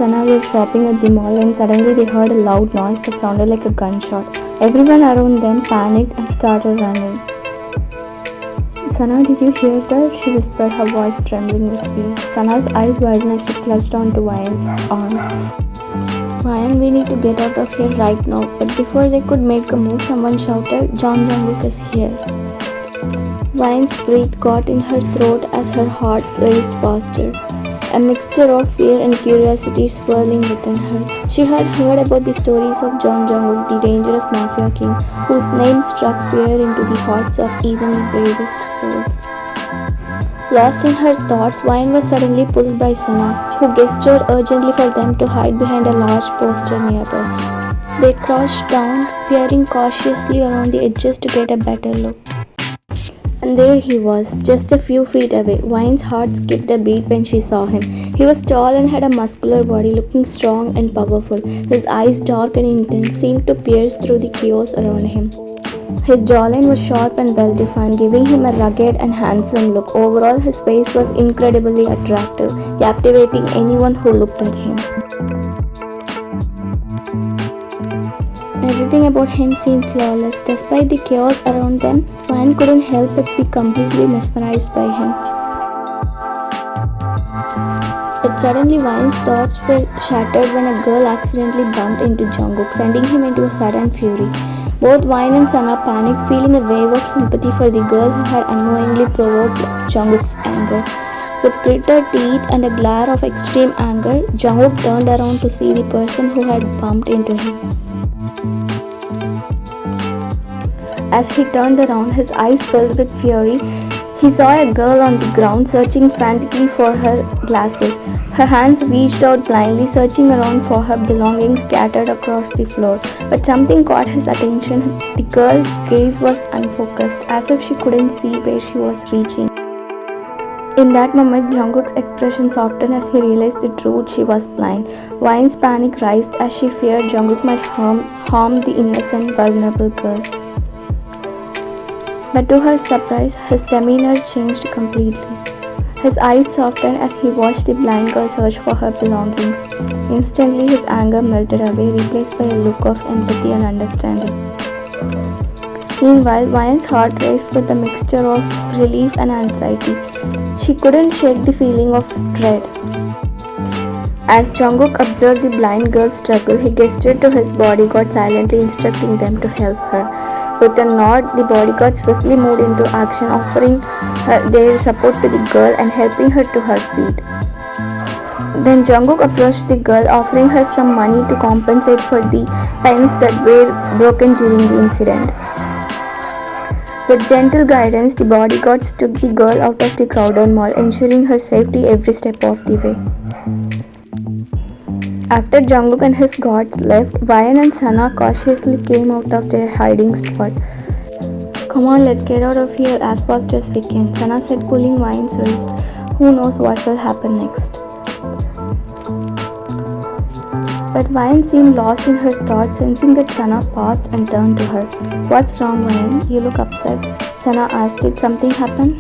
Sana were shopping at the mall when suddenly they heard a loud noise that sounded like a gunshot. Everyone around them panicked and started running. Sana, did you hear that? She whispered, her voice trembling with fear. Sana's eyes widened as she clutched onto Ryan's arm. Ryan, we need to get out of here right now. But before they could make a move, someone shouted, John Jungkook is here. Ryan's breath got in her throat as her heart raced faster, a mixture of fear and curiosity swirling within her. She had heard about the stories of John Jungkook, the dangerous mafia king, whose name struck fear into the hearts of even the bravest souls. Lost in her thoughts, Ryan was suddenly pulled by Sana, who gestured urgently for them to hide behind a large poster nearby. They crouched down, peering cautiously around the edges to get a better look. And there he was, just a few feet away. Ryan's heart skipped a beat when she saw him. He was tall and had a muscular body, looking strong and powerful. His eyes, dark and intense, seemed to pierce through the chaos around him. His jawline was sharp and well-defined, giving him a rugged and handsome look. Overall, his face was incredibly attractive, captivating anyone who looked at him. Everything about him seemed flawless. Despite the chaos around them, Ryan couldn't help but be completely mesmerized by him. But suddenly Ryan's thoughts were shattered when a girl accidentally bumped into Jungkook, sending him into a sudden fury. Both Ryan and Sana panicked, feeling a wave of sympathy for the girl who had unknowingly provoked Jungkook's anger. With gritted teeth and a glare of extreme anger, Jungkook turned around to see the person who had bumped into him. As he turned around, his eyes filled with fury. He saw a girl on the ground searching frantically for her glasses. Her hands reached out blindly, searching around for her belongings scattered across the floor. But something caught his attention. The girl's gaze was unfocused, as if she couldn't see where she was reaching. In that moment, Jungkook's expression softened as he realized the truth: she was blind. Ryan's panic rised as she feared Jungkook might harm the innocent, vulnerable girl. But to her surprise, his demeanor changed completely. His eyes softened as he watched the blind girl search for her belongings. Instantly, his anger melted away, replaced by a look of empathy and understanding. Meanwhile, Ryan's heart raced with a mixture of relief and anxiety. She couldn't shake the feeling of dread. As Jungkook observed the blind girl's struggle, he gestured to his bodyguard, silently instructing them to help her. With a nod, the bodyguard swiftly moved into action, offering their support to the girl and helping her to her feet. Then Jungkook approached the girl, offering her some money to compensate for the pens that were broken during the incident. With gentle guidance, the bodyguards took the girl out of the crowded mall, ensuring her safety every step of the way. After Jungkook and his guards left, Ryan and Sana cautiously came out of their hiding spot. Come on, let's get out of here as fast as we can, Sana said, pulling Ryan's wrist. Who knows what will happen next? But Ryan seemed lost in her thoughts, sensing that Sana paused and turned to her. What's wrong, Ryan? You look upset. Sana asked, did something happen?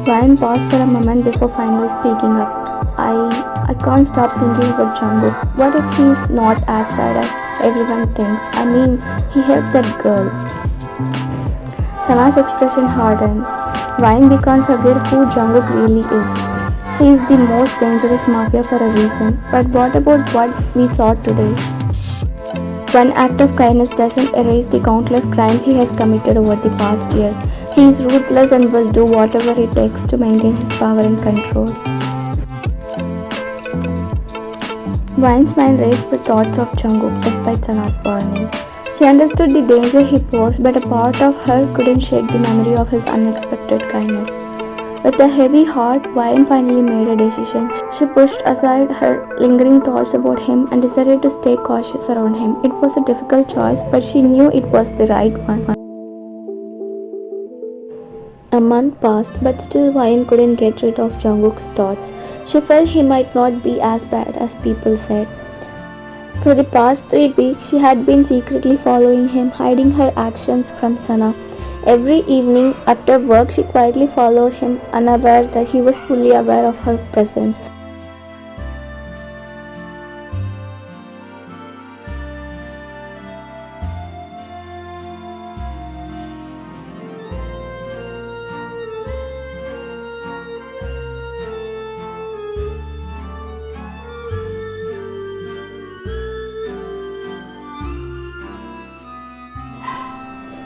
Ryan paused for a moment before finally speaking up. I can't stop thinking about Jungkook. What if he's not as bad as everyone thinks? I mean, he helped that girl. Sana's expression hardened. Ryan, we can't forget who Jungkook really is. He is the most dangerous mafia for a reason. But what about what we saw today? One act of kindness doesn't erase the countless crimes he has committed over the past years. He is ruthless and will do whatever it takes to maintain his power and control. Ryan's mind raced with thoughts of Jungkook despite Sana's warning. She understood the danger he posed, but a part of her couldn't shake the memory of his unexpected kindness. With a heavy heart, Ryan finally made a decision. She pushed aside her lingering thoughts about him and decided to stay cautious around him. It was a difficult choice, but she knew it was the right one. A month passed, but still Ryan couldn't get rid of Jungkook's thoughts. She felt he might not be as bad as people said. For the past 3 weeks, she had been secretly following him, hiding her actions from Sana. Every evening after work, she quietly followed him, unaware that he was fully aware of her presence.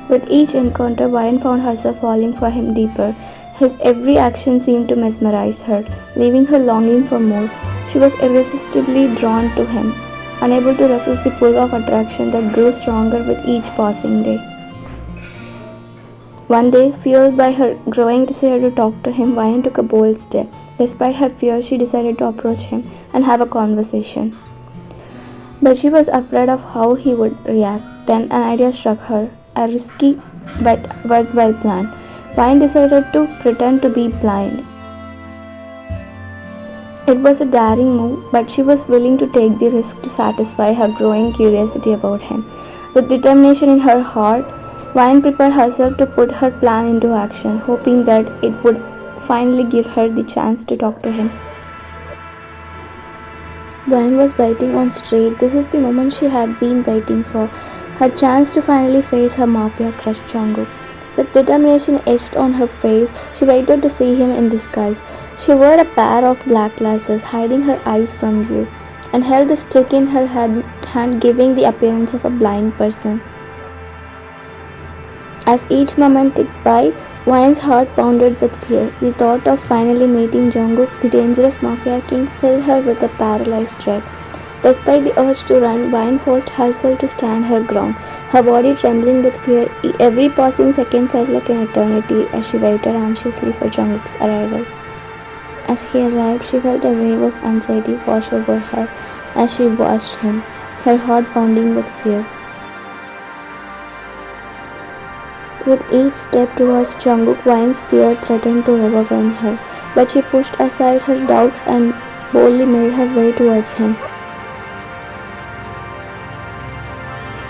With each encounter, Ryan found herself falling for him deeper. His every action seemed to mesmerize her, leaving her longing for more. She was irresistibly drawn to him, unable to resist the pull of attraction that grew stronger with each passing day. One day, fueled by her growing desire to talk to him, Ryan took a bold step. Despite her fear, she decided to approach him and have a conversation. But she was afraid of how he would react. Then an idea struck her, a risky but worthwhile plan. Ryan decided to pretend to be blind. It was a daring move, but she was willing to take the risk to satisfy her growing curiosity about him. With determination in her heart, Ryan prepared herself to put her plan into action, hoping that it would finally give her the chance to talk to him. Ryan was waiting on straight. This is the moment she had been waiting for. Her chance to finally face her mafia crush Jungkook. With determination etched on her face, she waited to see him in disguise. She wore a pair of black glasses, hiding her eyes from view, and held a stick in her hand, giving the appearance of a blind person. As each moment ticked by, Ryan's heart pounded with fear. The thought of finally meeting Jungkook, the dangerous mafia king, filled her with a paralyzed dread. Despite the urge to run, Ryan forced herself to stand her ground, her body trembling with fear. Every passing second felt like an eternity as she waited anxiously for Jungkook's arrival. As he arrived, she felt a wave of anxiety wash over her as she watched him, her heart pounding with fear. With each step towards Jungkook, Ryan's fear threatened to overwhelm her, but she pushed aside her doubts and boldly made her way towards him.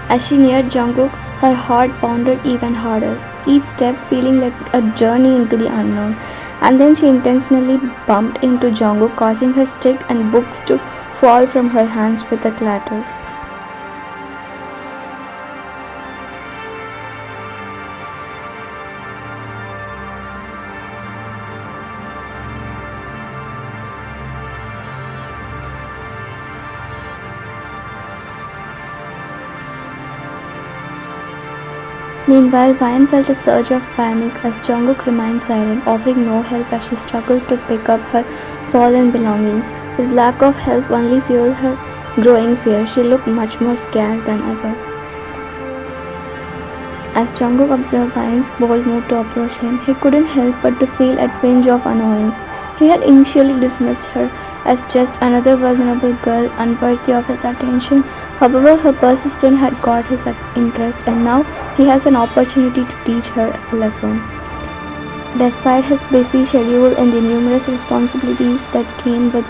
As she neared Jungkook, her heart pounded even harder, each step feeling like a journey into the unknown. And then she intentionally bumped into Jungkook, causing her stick and books to fall from her hands with a clatter. Meanwhile, Ryan felt a surge of panic as Jungkook remained silent, offering no help as she struggled to pick up her fallen belongings. His lack of help only fueled her growing fear. She looked much more scared than ever. As Jungkook observed Ryan's bold move to approach him, he couldn't help but to feel a twinge of annoyance. He had initially dismissed her as just another vulnerable girl unworthy of his attention. However, her persistence had caught his interest, and now he has an opportunity to teach her a lesson. Despite his busy schedule and the numerous responsibilities that came with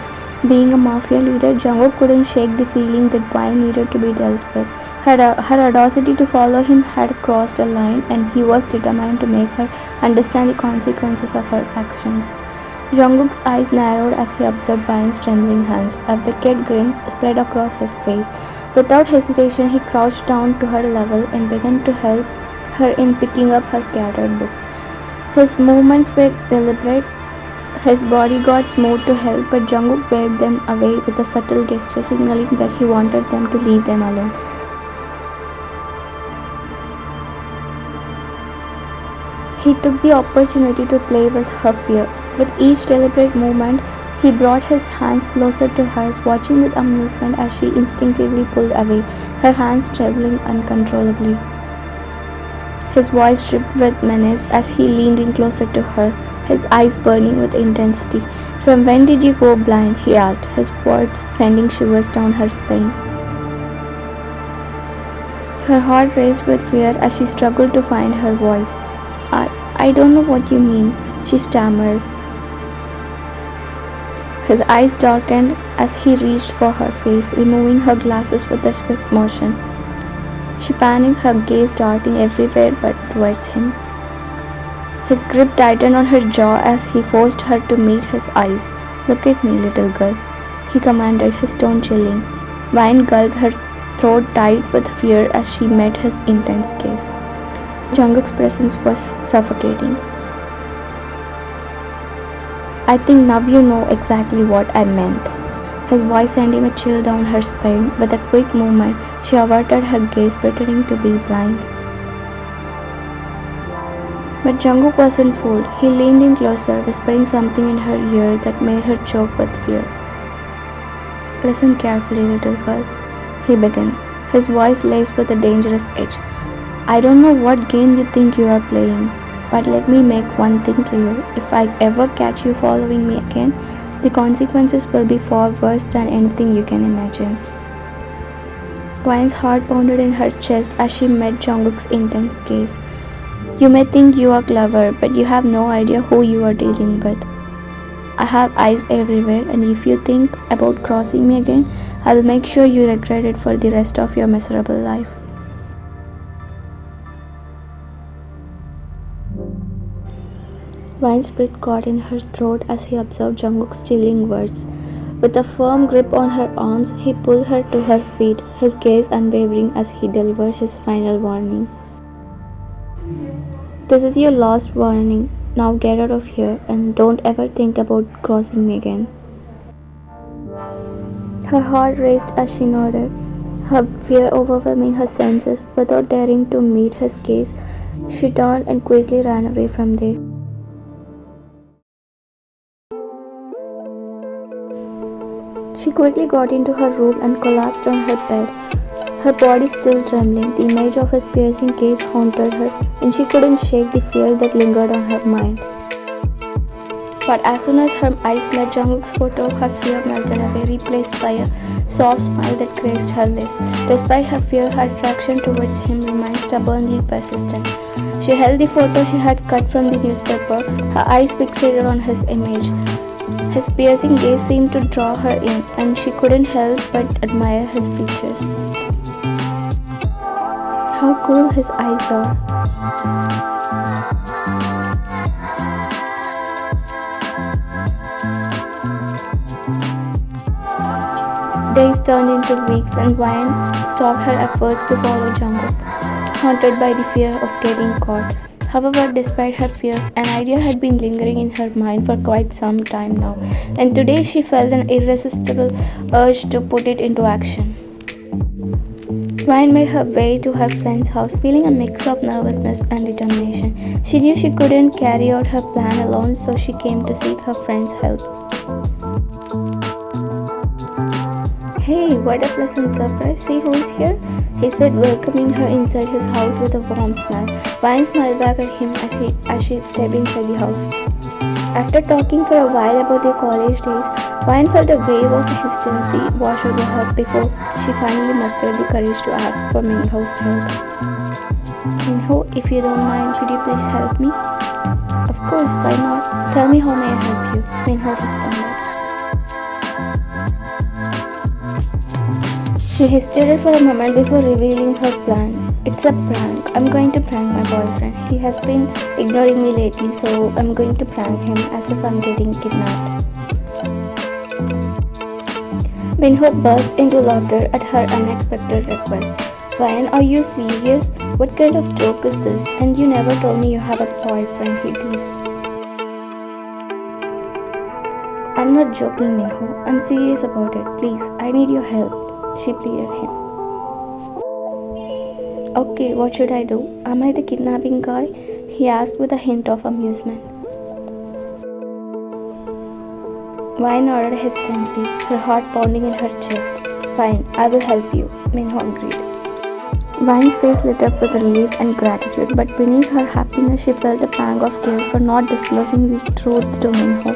being a mafia leader, Jungkook couldn't shake the feeling that Ryan needed to be dealt with. Her audacity to follow him had crossed a line, and he was determined to make her understand the consequences of her actions. Jungkook's eyes narrowed as he observed Ryan's trembling hands. A wicked grin spread across his face. Without hesitation, he crouched down to her level and began to help her in picking up her scattered books. His movements were deliberate. His bodyguards moved to help, but Jungkook waved them away with a subtle gesture, signaling that he wanted them to leave them alone. He took the opportunity to play with her fear. With each deliberate movement, he brought his hands closer to hers, watching with amusement as she instinctively pulled away, her hands trembling uncontrollably. His voice dripped with menace as he leaned in closer to her, his eyes burning with intensity. "From when did you go blind?" he asked, his words sending shivers down her spine. Her heart raced with fear as she struggled to find her voice. I don't know what you mean," she stammered. His eyes darkened as he reached for her face, removing her glasses with a swift motion. She panicked, her gaze darting everywhere but towards him. His grip tightened on her jaw as he forced her to meet his eyes. "Look at me, little girl," he commanded, his tone chilling. Ryan gulped, her throat tight with fear as she met his intense gaze. Jungkook's presence was suffocating. "I think now you know exactly what I meant," his voice sending a chill down her spine. With a quick movement, she averted her gaze, pretending to be blind. But Jungkook wasn't fooled. He leaned in closer, whispering something in her ear that made her choke with fear. Listen carefully, little girl, he began, his voice laced with a dangerous edge. I don't know what game you think you are playing, but let me make one thing clear. If I ever catch you following me again, the consequences will be far worse than anything you can imagine. Vine's heart pounded in her chest as she met Jungkook's intense gaze. You may think you are clever, but you have no idea who you are dealing with. I have eyes everywhere, and if you think about crossing me again, I will make sure you regret it for the rest of your miserable life. Vine's breath caught in her throat as he observed Jungkook's chilling words. With a firm grip on her arms, he pulled her to her feet, his gaze unwavering as he delivered his final warning. This is your last warning. Now get out of here and don't ever think about crossing me again. Her heart raced as she nodded, her fear overwhelming her senses. Without daring to meet his gaze, she turned and quickly ran away from there. She quickly got into her room and collapsed on her bed, her body still trembling. The image of his piercing gaze haunted her, and she couldn't shake the fear that lingered on her mind. But as soon as her eyes met Jungkook's photo, her fear melted away, replaced by a soft smile that graced her lips. Despite her fear, her attraction towards him remained stubbornly persistent. She held the photo she had cut from the newspaper, her eyes fixated on his image. His piercing gaze seemed to draw her in, and she couldn't help but admire his features. How cool his eyes are! Days turned into weeks, and Vine stopped her efforts to follow Jungkook, haunted by the fear of getting caught. However, despite her fear, an idea had been lingering in her mind for quite some time now, and today she felt an irresistible urge to put it into action. Vine made her way to her friend's house, feeling a mix of nervousness and determination. She knew she couldn't carry out her plan alone, so she came to seek her friend's help. Hey, what a pleasant surprise. See who's here? He said, welcoming her inside his house with a warm smile. Vine smiled back at him as she stepped inside the house. After talking for a while about their college days, Vine felt a wave of hesitancy wash over her before she finally mustered the courage to ask for Minho's help. Minho, if you don't mind, could you please help me? Of course, why not? Tell me how may I help you? Minho responded. She hesitated for a moment before revealing her plan. It's a prank. I'm going to prank my boyfriend. He has been ignoring me lately, so I'm going to prank him as if I'm getting kidnapped. Minho burst into laughter at her unexpected request. Ryan, are you serious? What kind of joke is this? And you never told me you have a boyfriend, he teased. I'm not joking, Minho. I'm serious about it. Please, I need your help. She pleaded him. Okay, what should I do? Am I the kidnapping guy? He asked with a hint of amusement. Vi nodded hesitantly, her heart pounding in her chest. Fine, I will help you, Minho agreed. Vine's face lit up with relief and gratitude, but beneath her happiness she felt a pang of guilt for not disclosing the truth to Minho.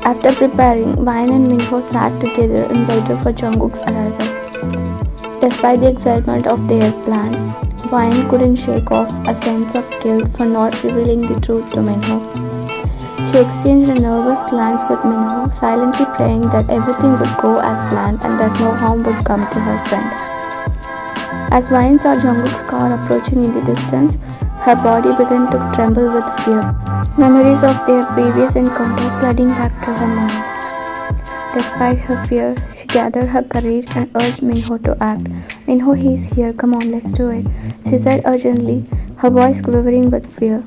After preparing, Vine and Minho sat together and waited for Jungkook's arrival. Despite the excitement of their plan, Vine couldn't shake off a sense of guilt for not revealing the truth to Minho. She exchanged a nervous glance with Minho, silently praying that everything would go as planned and that no harm would come to her friend. As Vine saw Jungkook's car approaching in the distance, her body began to tremble with fear. Memories of their previous encounter flooding back to her mind. Despite her fear, she gathered her courage and urged Minho to act. Minho, he's here. Come on, let's do it, she said urgently, her voice quivering with fear.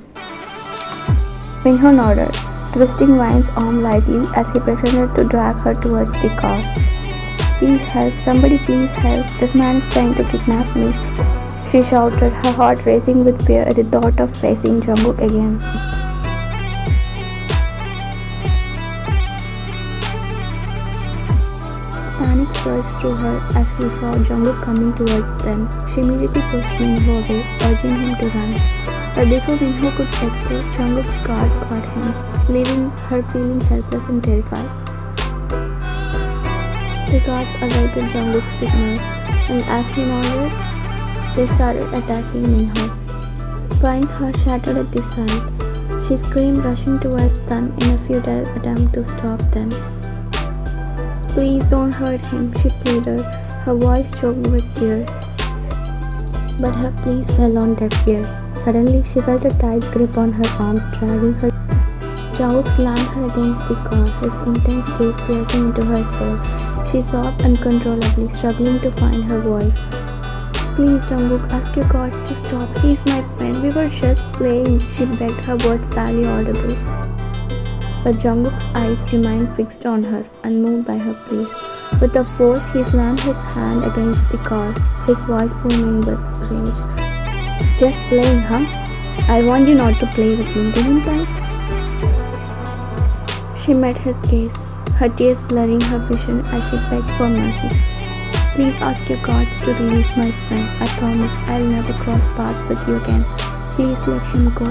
Minho nodded, twisting Vine's arm lightly as he pretended to drag her towards the car. Please help, somebody please help. This man is trying to kidnap me. She shouted, her heart racing with fear at the thought of facing Jungkook again. Panic surged through her as he saw Jungkook coming towards them. She immediately pushed Minho away, urging him to run. But before Minho could escape, Jungkook's guard caught him, leaving her feeling helpless and terrified. The guards awaited Jungkook's signal, and as he nodded, they started attacking Minho. Ryan's heart shattered at the sight. She screamed, rushing towards them in a futile attempt to stop them. Please don't hurt him, she pleaded, her voice choked with tears. But her pleas fell on deaf ears. Suddenly, she felt a tight grip on her arms, dragging her. Jungkook slammed her against the car, his intense gaze piercing into her soul. She sobbed uncontrollably, struggling to find her voice. Please, Jungkook, ask your gods to stop. He's my friend. We were just playing, she begged, her words barely audible. But Jungkook's eyes remained fixed on her, unmoved by her pleas. With a force, he slammed his hand against the car, his voice booming with rage. Just playing, huh? I warned you not to play with me, didn't I? She met his gaze, her tears blurring her vision as she begged for mercy. Please ask your gods to release my friend. I promise I'll never cross paths with you again. Please let him go.